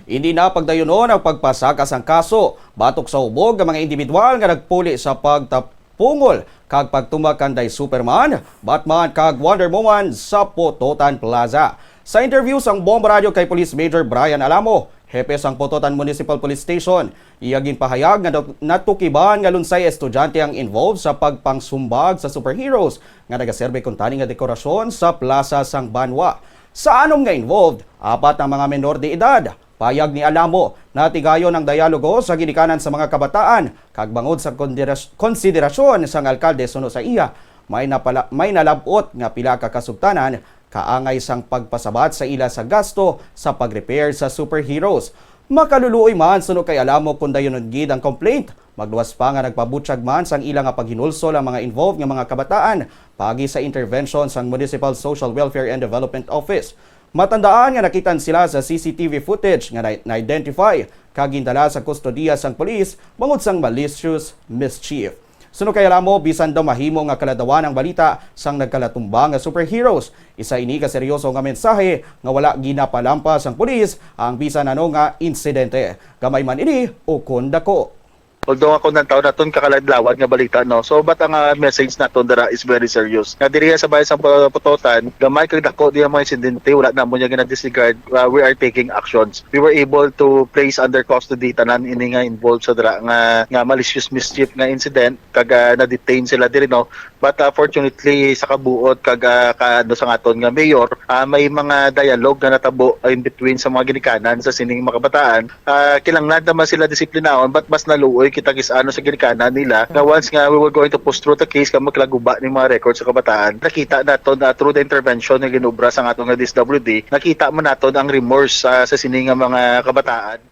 Hindi na pagdayunon ang pagpasakas ang kaso. Batok sa ubog ang mga individual nga nagpuli sa pagtapungol kag pagtumakanday Superman, Batman kag Wonder Woman sa Pototan Plaza. Sa interview sang Bomba Radio kay Police Major Brian Alamo, hepe sang Pototan Municipal Police Station, iyagin pahayag nga natukiban nga lunsay estudyante ang involved sa pagpangsumbag sa superheroes nga nagaserbe kun tani nga dekorasyon sa plaza sang Banwa. Sa anom nga involved, 4 ang mga menor de edad. Payag ni Alamo na tigayon ang dialogo sa ginikanan sa mga kabataan kag bangod sa konsiderasyon sang alkalde suno sa iya may nalabot nga pila ka kasugtanan kaangay sang pagpasabat sa ila sa gasto sa pag-repair sa superheroes. Makaluluoy man suno kay Alamo kun dayon gid ang complaint. Magluwas pa nga nagpabutyag man sang ila nga paghinulsol ang mga involved nga mga kabataan pagi sa intervention sang Municipal Social Welfare and Development Office. Matandaan nga nakitan sila sa CCTV footage nga na-identify kag gindala sa kustodiya sang pulis bangod sang malicious mischief. Suno kay Alamo bisan daw mahimo nga kaladawan ang balita sang nagkalatumbang nga superheroes. Isa ini ka seryoso nga mensahe nga wala ginapalampas ang pulis ang bisan ano nga insidente. Gamay man ini o kun dako. Although ako ng taon na ito kakaladlawan nga balita, no? So, but ang message na ito dara is very serious. Nga diri sa bayan sa Pototan, gamay kag dako di mga insidente, wala na mo niya gina-disregard. We are taking actions. We were able to place under custody tanan ini nga involved sa dara nga malicious mischief nga incident kag na-detain sila diri, no? But fortunately sa kabuot kag kaano sa aton nga mayor, may mga dialogue na natabo in between sa mga ginikanan sa sining mga kabataan. Kinahanglan naman sila disiplinahon but mas naluoy kita gisano sa ginikanan nila na once nga we were going to push through the case kag maglaguba ni mga records sa kabataan, nakita naton na through the intervention nga ginubra sa atong nga DSWD, nakita man naton ang remorse sa sining nga mga kabataan.